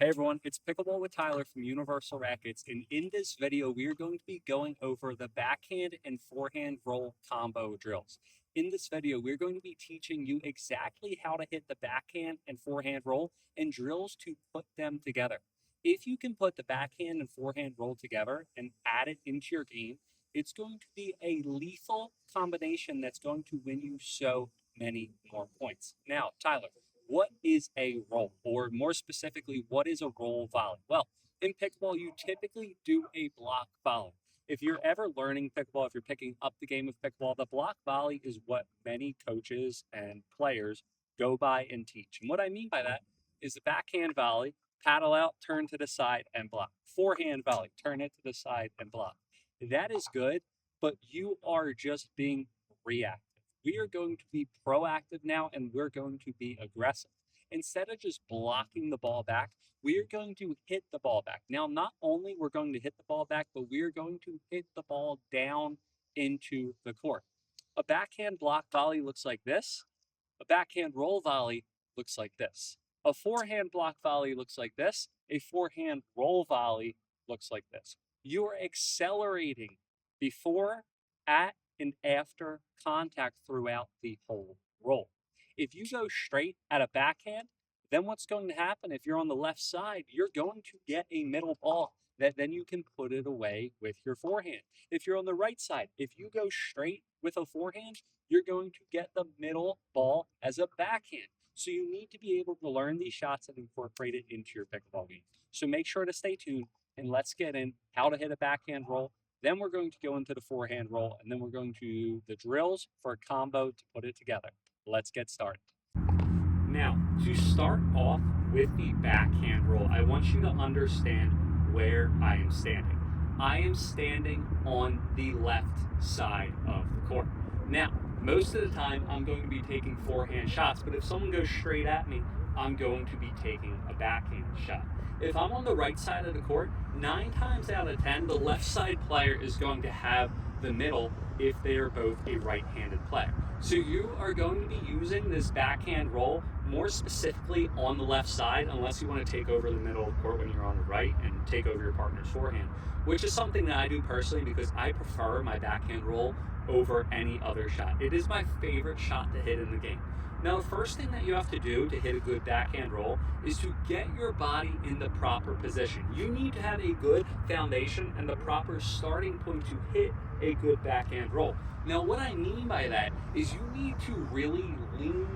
Hey everyone, it's Pickleball with Tyler from Universal Rackets, and in this video, we are going to be going over the backhand and forehand roll combo drills. In this video, we're going to be teaching you exactly how to hit the backhand and forehand roll and drills to put them together. If you can put the backhand and forehand roll together and add it into your game, it's going to be a lethal combination that's going to win you so many more points. Now, Tyler, what is a roll? Or more specifically, what is a roll volley? Well, in pickleball, you typically do a block volley. If you're ever learning pickleball, if you're picking up the game of pickleball, the block volley is what many coaches and players go by and teach. And what I mean by that is the backhand volley, paddle out, turn to the side, and block. Forehand volley, turn it to the side and block. That is good, but you are just being reactive. We are going to be proactive now, and we're going to be aggressive. Instead of just blocking the ball back, we are going to hit the ball back. Now, not only we're going to hit the ball back, but we are going to hit the ball down into the court. A backhand block volley looks like this. A backhand roll volley looks like this. A forehand block volley looks like this. A forehand roll volley looks like this. You are accelerating before, at, and after contact throughout the whole roll. If you go straight at a backhand, then what's going to happen if you're on the left side, you're going to get a middle ball that then you can put it away with your forehand. If you're on the right side, if you go straight with a forehand, you're going to get the middle ball as a backhand. So you need to be able to learn these shots and incorporate it into your pickleball game. So make sure to stay tuned and let's get in how to hit a backhand roll. Then we're going to go into the forehand roll, and then we're going to do the drills for a combo to put it together. Let's get started. Now, to start off with the backhand roll, I want you to understand where I am standing. I am standing on the left side of the court. Now, most of the time, I'm going to be taking forehand shots, but if someone goes straight at me, I'm going to be taking a backhand shot. If I'm on the right side of the court, 9 times out of 10, the left side player is going to have the middle if they are both a right-handed player. So you are going to be using this backhand roll more specifically on the left side, unless you want to take over the middle of the court when you're on the right and take over your partner's forehand, which is something that I do personally because I prefer my backhand roll over any other shot. It is my favorite shot to hit in the game. Now, the first thing that you have to do to hit a good backhand roll is to get your body in the proper position. You need to have a good foundation and the proper starting point to hit a good backhand roll. Now, what I mean by that is you need to really lean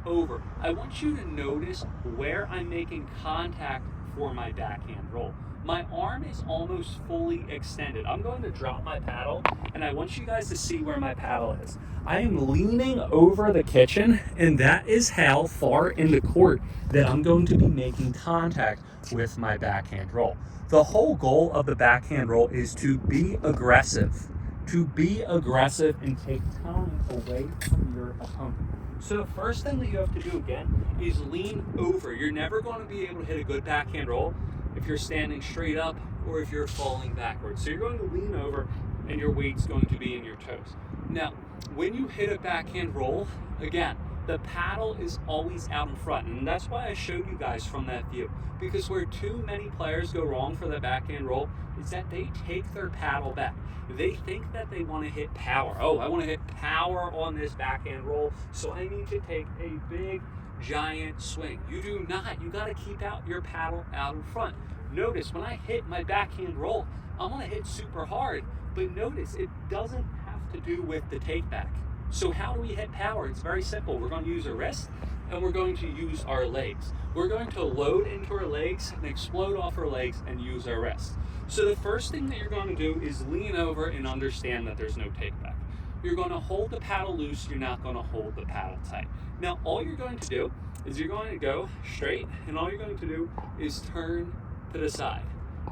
over. I want you to notice where I'm making contact for my backhand roll. My arm is almost fully extended. I'm going to drop my paddle, and I want you guys to see where my paddle is. I am leaning over the kitchen, and that is how far in the court that I'm going to be making contact with my backhand roll. The whole goal of the backhand roll is to be aggressive. To be aggressive and take time away from your opponent. So the first thing that you have to do again is lean over. You're never going to be able to hit a good backhand roll if you're standing straight up or if you're falling backwards. So you're going to lean over and your weight's going to be in your toes. Now, when you hit a backhand roll, again, the paddle is always out in front. And that's why I showed you guys from that view. Because where too many players go wrong for the backhand roll is that they take their paddle back. They think that they want to hit power. Oh, I want to hit power on this backhand roll, so I need to take a big, giant swing. You do not. You got to keep out your paddle out in front. Notice when I hit my backhand roll, I'm going to hit super hard, but notice it doesn't have to do with the take back. So how do we hit power? It's very simple. We're going to use our wrist and we're going to use our legs. We're going to load into our legs and explode off our legs and use our wrist. So the first thing that you're going to do is lean over and understand that there's no take back. You're going to hold the paddle loose. You're not going to hold the paddle tight. Now, all you're going to do is you're going to go straight, and all you're going to do is turn to the side.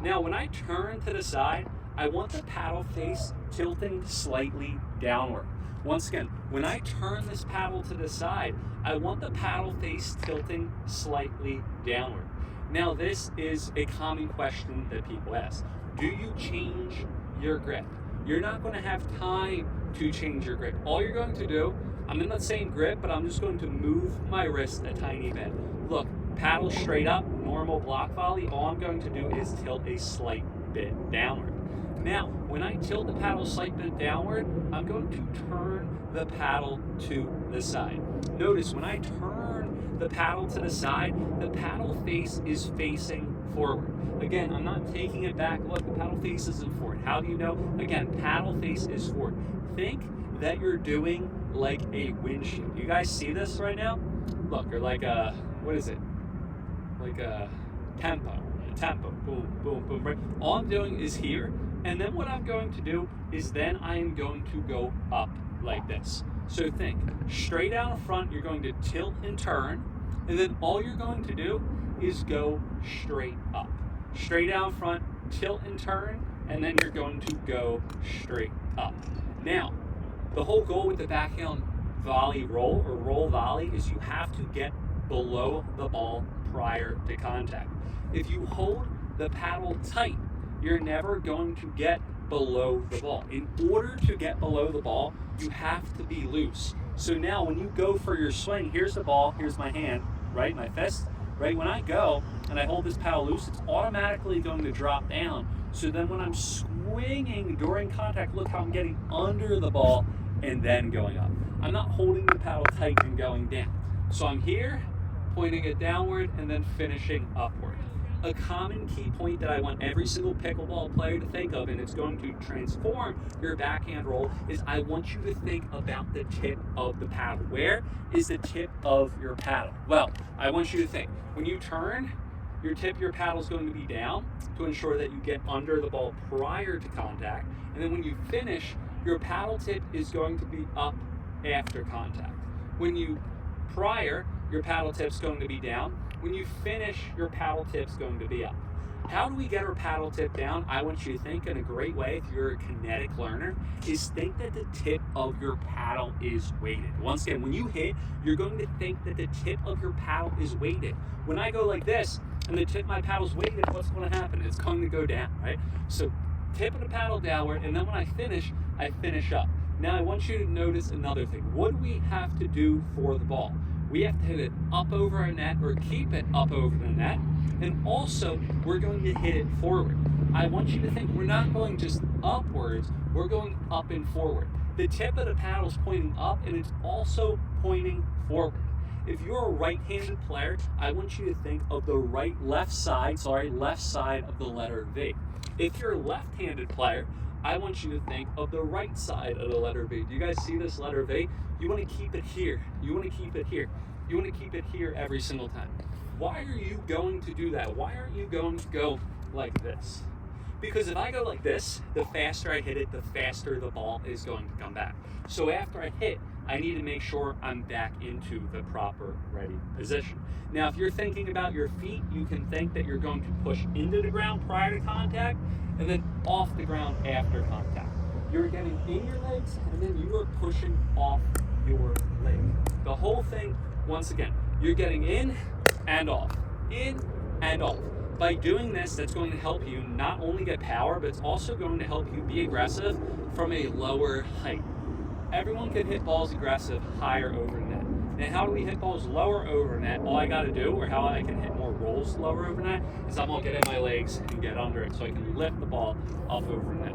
Now, when I turn to the side, I want the paddle face tilting slightly downward. Once again, when I turn this paddle to the side, I want the paddle face tilting slightly downward. Now, this is a common question that people ask. Do you change your grip? You're not going to have time to change your grip. All you're going to do, I'm in the same grip, but I'm just going to move my wrist a tiny bit. Look, paddle straight up, and normal block volley, all I'm going to do is tilt a slight bit downward. Now, when I tilt the paddle a slight bit downward, I'm going to turn the paddle to the side. Notice when I turn the paddle to the side, the paddle face is facing forward. Again, I'm not taking it back. Look, the paddle face isn't forward. How do you know? Again, paddle face is forward. Think that you're doing like a windshield. You guys see this right now? Look, or like a, what is it? Like a tempo, boom, boom, boom, right? All I'm doing is here, and then what I'm going to do is then I am going to go up like this. So think, straight out in front, you're going to tilt and turn, and then all you're going to do is go straight up. Straight out in front, tilt and turn, and then you're going to go straight up. Now, the whole goal with the backhand volley roll or roll volley is you have to get below the ball prior to contact. If you hold the paddle tight, you're never going to get below the ball. In order to get below the ball, you have to be loose. So now when you go for your swing, here's the ball, here's my hand, right, my fist, right? When I go and I hold this paddle loose, it's automatically going to drop down. So then when I'm swinging during contact, look how I'm getting under the ball and then going up. I'm not holding the paddle tight and going down. So I'm here, pointing it downward and then finishing upward. A common key point that I want every single pickleball player to think of, and it's going to transform your backhand roll, is I want you to think about the tip of the paddle. Where is the tip of your paddle? Well, I want you to think, when you turn, your tip of your paddle is going to be down to ensure that you get under the ball prior to contact. And then when you finish, your paddle tip is going to be up after contact. When you prior, your paddle tip's going to be down. When you finish, your paddle tip's going to be up. How do we get our paddle tip down? I want you to think in a great way, if you're a kinetic learner, is think that the tip of your paddle is weighted. Once again, when you hit, you're going to think that the tip of your paddle is weighted. When I go like this, and the tip of my paddle's weighted, what's going to happen? It's going to go down, right? So tip of the paddle downward, and then when I finish up. Now I want you to notice another thing. What do we have to do for the ball? We have to hit it up over a net or keep it up over the net. And also, we're going to hit it forward. I want you to think we're not going just upwards, we're going up and forward. The tip of the paddle is pointing up and it's also pointing forward. If you're a right-handed player, I want you to think of the left side of the letter V. If you're a left-handed player, I want you to think of the right side of the letter V. Do you guys see this letter V? You want to keep it here. You want to keep it here. You want to keep it here every single time. Why are you going to do that? Why aren't you going to go like this? Because if I go like this, the faster I hit it, the faster the ball is going to come back. So after I hit, I need to make sure I'm back into the proper ready position. Now, if you're thinking about your feet, you can think that you're going to push into the ground prior to contact and then off the ground after contact. You're getting in your legs and then you are pushing off your leg. The whole thing, once again, you're getting in and off, in and off. By doing this, that's going to help you not only get power, but it's also going to help you be aggressive from a lower height. Everyone can hit balls aggressive higher over net. And how do we hit balls lower over net? All I got to do, or how I can hit more rolls lower over net, is I'm going to get in my legs and get under it so I can lift the ball up over net.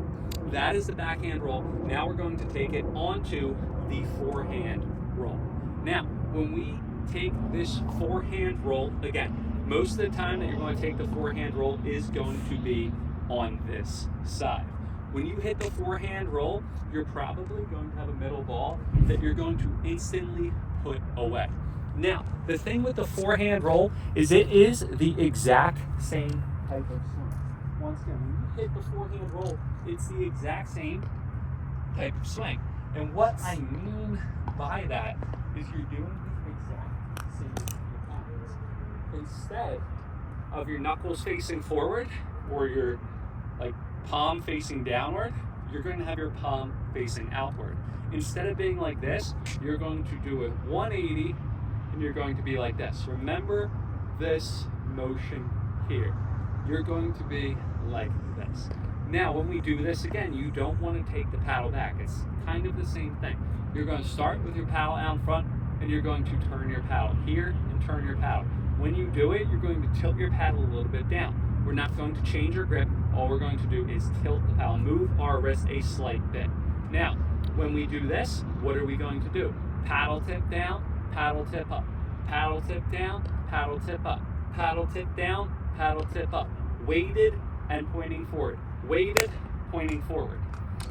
That is the backhand roll. Now we're going to take it onto the forehand roll. Now, when we take this forehand roll, again, most of the time that you're going to take the forehand roll is going to be on this side. When you hit the forehand roll, you're probably going to have a middle ball that you're going to instantly put away. Now, the thing with the forehand roll is it is the exact same type of swing. Once again, when you hit the forehand roll, it's the exact same type of swing. And what I mean by that is you're doing the exact same mechanics. Instead of your knuckles facing forward or your palm facing downward, you're going to have your palm facing outward. Instead of being like this, you're going to do a 180 and you're going to be like this. Remember this motion here. You're going to be like this. Now, when we do this again, you don't want to take the paddle back. It's kind of the same thing. You're going to start with your paddle out in front and you're going to turn your paddle here and turn your paddle. When you do it, you're going to tilt your paddle a little bit down. We're not going to change our grip. All we're going to do is tilt the paddle, move our wrist a slight bit. Now, when we do this, what are we going to do? Paddle tip down, paddle tip up. Paddle tip down, paddle tip up. Paddle tip down, paddle tip up. Weighted and pointing forward. Weighted, pointing forward.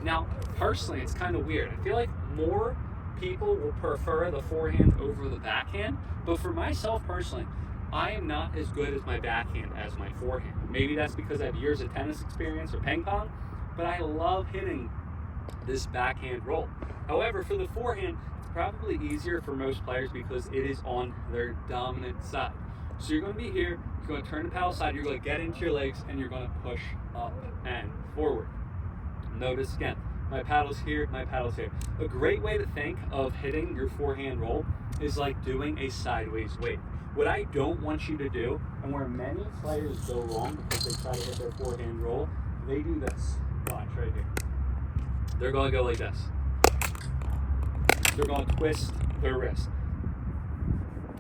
Now, personally, it's kind of weird. I feel like more people will prefer the forehand over the backhand, but for myself personally, I am not as good as my backhand as my forehand. Maybe that's because I have years of tennis experience or ping pong, but I love hitting this backhand roll. However, for the forehand, it's probably easier for most players because it is on their dominant side. So you're going to be here, you're going to turn the paddle side, you're going to get into your legs, and you're going to push up and forward. Notice again, my paddle's here, my paddle's here. A great way to think of hitting your forehand roll is like doing a sideways wave. What I don't want you to do, and where many players go wrong because they try to hit their forehand roll, they do this. Watch right here. They're going to go like this. They're going to twist their wrist.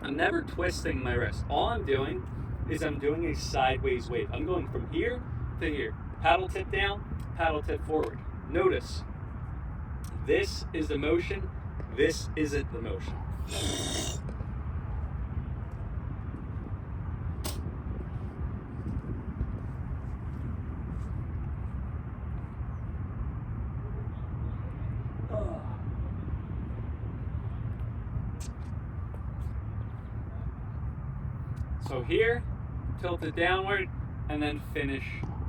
I'm never twisting my wrist. All I'm doing is I'm doing a sideways wave. I'm going from here to here. Paddle tip down, paddle tip forward. Notice, this is the motion, this isn't the motion. So here, tilt it downward, and then finish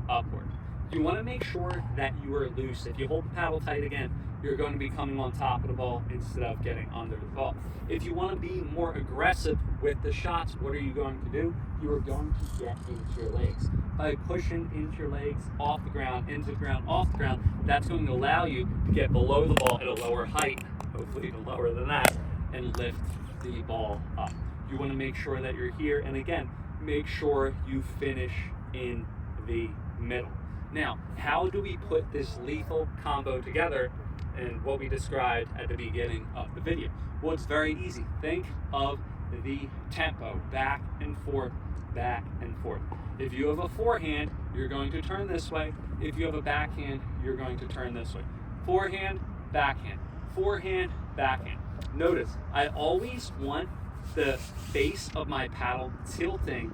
upward. You want to make sure that you are loose. If you hold the paddle tight again, you're going to be coming on top of the ball instead of getting under the ball. If you want to be more aggressive with the shots, what are you going to do? You are going to get into your legs. By pushing into your legs, off the ground, into the ground, off the ground, that's going to allow you to get below the ball at a lower height, hopefully even lower than that, and lift the ball up. You want to make sure that you're here, and again, make sure you finish in the middle. Now, how do we put this lethal combo together and what we described at the beginning of the video? Well, it's very easy. Think of the tempo, back and forth, back and forth. If you have a forehand, you're going to turn this way. If you have a backhand, you're going to turn this way. Forehand, backhand, forehand, backhand. Notice, I always want the base of my paddle tilting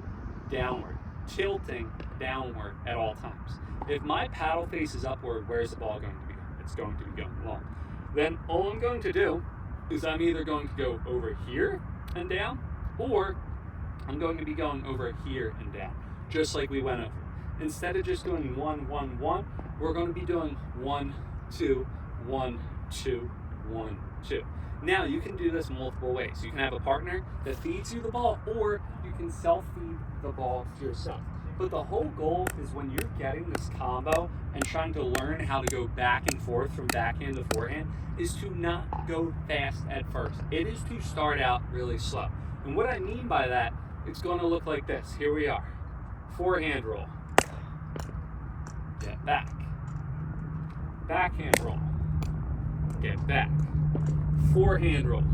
downward at all times. If my paddle faces upward, where's the ball going to be? It's going to be going along. Then all I'm going to do is I'm either going to go over here and down, or I'm going to be going over here and down, just like we went over. Instead of just doing 1, 1, 1, we're going to be doing 1, 2, 1, 2, 1, 2. Now, you can do this multiple ways. You can have a partner that feeds you the ball, or you can self-feed the ball to yourself. But the whole goal is when you're getting this combo and trying to learn how to go back and forth from backhand to forehand, is to not go fast at first. It is to start out really slow. And what I mean by that, it's going to look like this. Here we are. Forehand roll. Get back. Backhand roll. Get back. Forehand roll.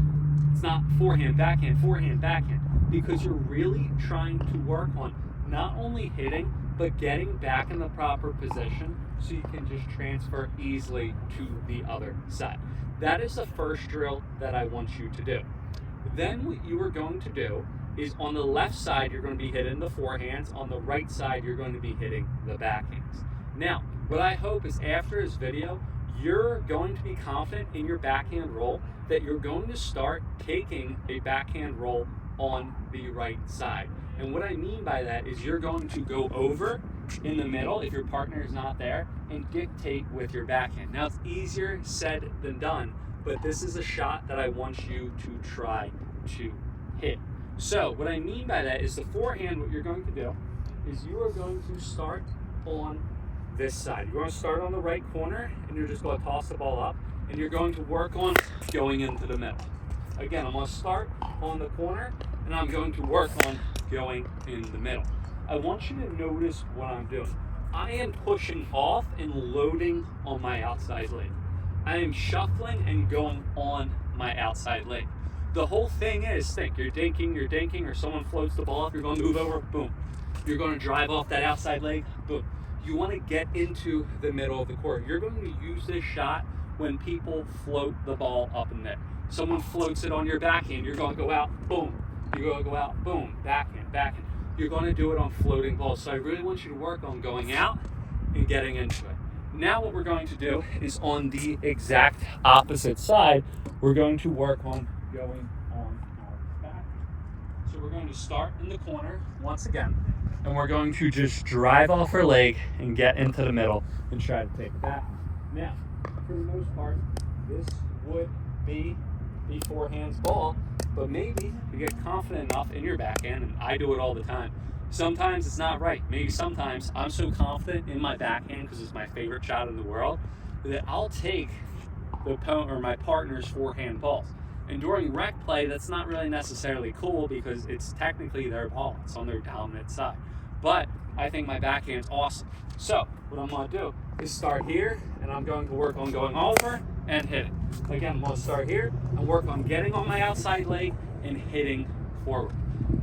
It's not forehand, backhand, because you're really trying to work on not only hitting, but getting back in the proper position so you can just transfer easily to the other side. That is the first drill that I want you to do. Then what you are going to do is on the left side, you're going to be hitting the forehands. On the right side, you're going to be hitting the backhands. Now, what I hope is after this video, you're going to be confident in your backhand roll that you're going to start taking a backhand roll on the right side. And what I mean by that is you're going to go over in the middle if your partner is not there and dictate with your backhand. Now, it's easier said than done, but this is a shot that I want you to try to hit. So what I mean by that is the forehand, what you're going to do is you are going to start on this side. You're going to start on the right corner, and you're just going to toss the ball up, and you're going to work on going into the middle. Again, I'm going to start on the corner, and I'm going to work on going in the middle. I want you to notice what I'm doing. I am pushing off and loading on my outside leg. I am shuffling and going on my outside leg. The whole thing is, think, you're dinking, or someone floats the ball up, you're going to move over, boom. You're going to drive off that outside leg, boom. You want to get into the middle of the court. You're going to use this shot when people float the ball up in net. Someone floats it on your backhand, you're going to go out, boom. You're going to go out, boom, backhand, backhand. You're going to do it on floating balls. So I really want you to work on going out and getting into it. Now what we're going to do is on the exact opposite side, we're going to work on going on our back. So we're going to start in the corner once again, and we're going to just drive off our leg and get into the middle and try to take it back. Now, for the most part, this would be the forehand's ball, but maybe you get confident enough in your backhand, and I do it all the time. Sometimes it's not right. Maybe sometimes I'm so confident in my backhand because it's my favorite shot in the world that I'll take the opponent or my partner's forehand balls. And during rec play, that's not really necessarily cool because it's technically their ball. It's on their dominant side. But I think my backhand's awesome. So what I'm going to do is start here, and I'm going to work on going over and hitting. Again, I'm going to start here and work on getting on my outside leg and hitting forward.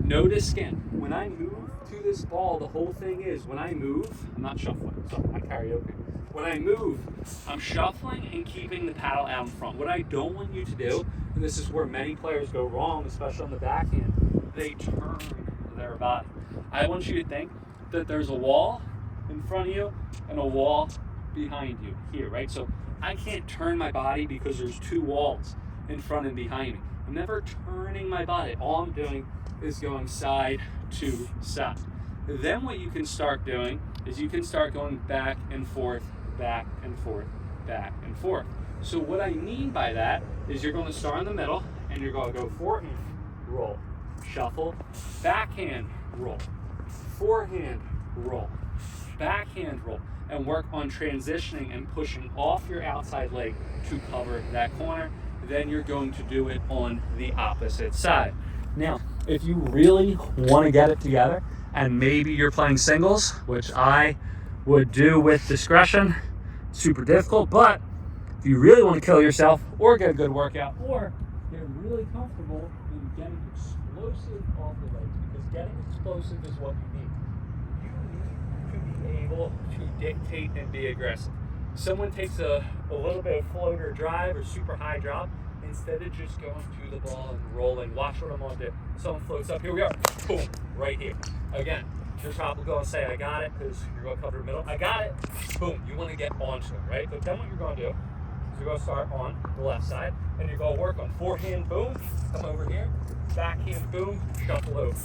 Notice again, when I move to this ball, the whole thing is when I move, I'm not shuffling, sorry, I karaoke. When I move, I'm shuffling and keeping the paddle out in front. What I don't want you to do, and this is where many players go wrong, especially on the backhand, they turn their body. I want you to think that there's a wall in front of you and a wall behind you here, right? So I can't turn my body because there's two walls in front and behind me. I'm never turning my body. All I'm doing is going side to side. Then what you can start doing is you can start going back and forth, back and forth, back and forth. So what I mean by that is you're going to start in the middle and you're going to go forehand, roll, shuffle, backhand, roll, forehand, roll, backhand, roll, and work on transitioning and pushing off your outside leg to cover that corner. Then you're going to do it on the opposite side. Now, if you really want to get it together, and maybe you're playing singles, which I would do with discretion, super difficult, but if you really want to kill yourself or get a good workout or get really comfortable in getting explosive off the legs, because getting explosive is what you need. You need to be able to dictate and be aggressive. Someone takes a little bit of floater drive or super high drop, instead of just going to the ball and rolling. Watch what I'm going to do. Someone floats up, here we are, boom, right here. Again, you're probably going to say, I got it, because you're going to cover the middle. I got it, boom, you want to get onto it, right? But then what you're going to do is you're going to start on the left side, and you're going to work on forehand, boom, come over here, backhand, boom, shuffle over.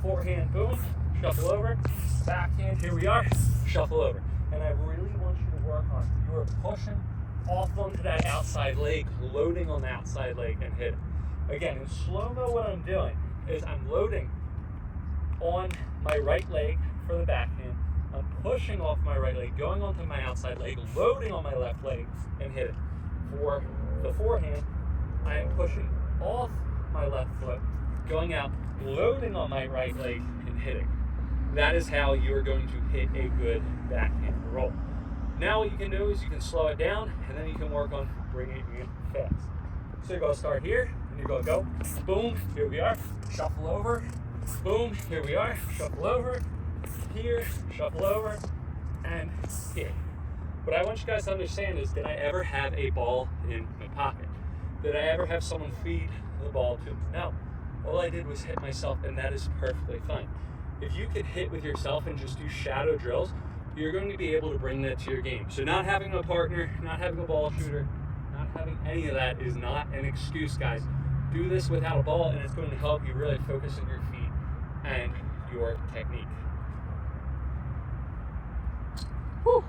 Forehand, boom, shuffle over, backhand, here we are, shuffle over. And I really want you to work on, you are pushing off onto that outside leg, loading on the outside leg and hitting. Again, in slow-mo what I'm doing is I'm loading on my right leg for the backhand. I'm pushing off my right leg, going onto my outside leg, loading on my left leg and hitting. For the forehand, I am pushing off my left foot, going out, loading on my right leg and hitting. That is how you're going to hit a good backhand roll. Now what you can do is you can slow it down, and then you can work on bringing it in fast. So you're going to start here, and you're going to go, boom, here we are, shuffle over, boom, here we are, shuffle over, here, shuffle over, and here. What I want you guys to understand is, did I ever have a ball in my pocket? Did I ever have someone feed the ball to me? No. All I did was hit myself, and that is perfectly fine. If you could hit with yourself and just do shadow drills, you're going to be able to bring that to your game. So not having a partner, not having a ball shooter, not having any of that is not an excuse, guys. Do this without a ball, and it's going to help you really focus on your feet and your technique. Whew.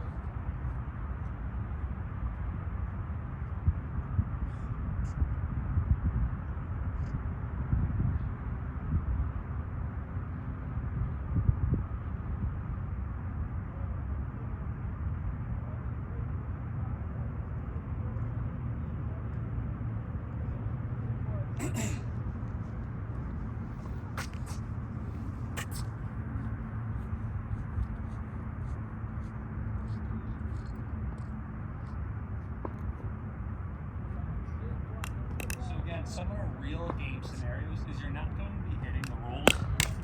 So again, similar real game scenarios is you're not going to be hitting the rolls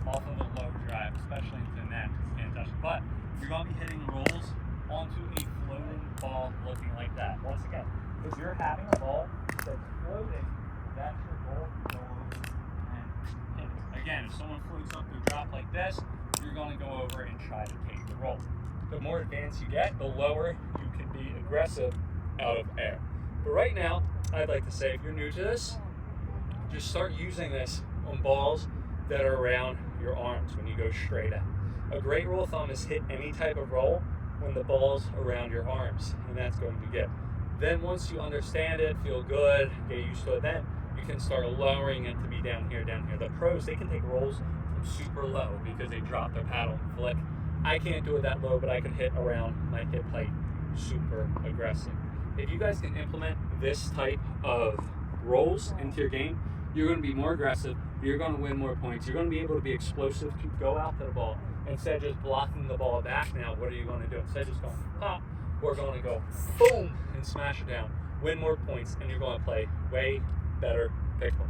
off of a low drive, especially into the net, because you can't touch it. But you're going to be hitting the rolls onto a floating ball looking like that. Once again, if you're having a ball that's floating, that's your goal. Go over and hit it. Again, if someone floats up to a drop like this, you're going to go over and try to take the roll. The more advanced you get, the lower you can be aggressive out of air. But right now, I'd like to say, if you're new to this, just start using this on balls that are around your arms when you go straight out. A great rule of thumb is hit any type of roll when the ball's around your arms, and that's going to get. Then once you understand it, feel good, get used to it, then you can start lowering it to be down here, down here. The pros, they can take rolls from super low because they drop their paddle and flick. I can't do it that low, but I can hit around my hip height super aggressive. If you guys can implement this type of rolls into your game, you're going to be more aggressive, you're going to win more points, you're going to be able to be explosive, to go out to the ball. Instead of just blocking the ball back now, what are you going to do? Instead of just going pop, we're going to go boom and smash it down, win more points, and you're going to play way better pickleball.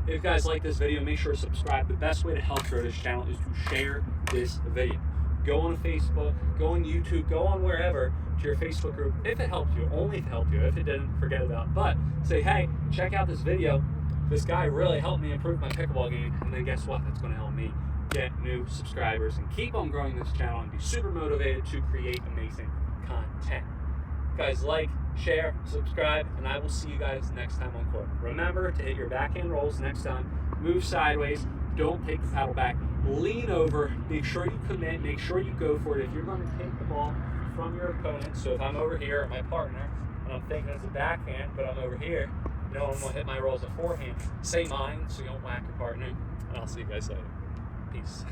If you guys like this video, make sure to subscribe. The best way to help grow this channel is to share this video. Go on Facebook, go on YouTube, go on wherever to your Facebook group if it helped you, only if it helped you. If it didn't, forget about it. But say, hey, check out this video. This guy really helped me improve my pickleball game. And then guess what? That's going to help me get new subscribers and keep on growing this channel and be super motivated to create amazing content. Guys, like, share, subscribe, and I will see you guys next time on court. Remember to hit your backhand rolls next time. Move sideways. Don't take the paddle back. Lean over. Make sure you commit. Make sure you go for it. If you're going to take the ball from your opponent, so if I'm over here at my partner, and I'm thinking it's a backhand, but I'm over here, you know, I'm going to hit my rolls a forehand. Say mine so you don't whack your partner, and I'll see you guys later. Peace.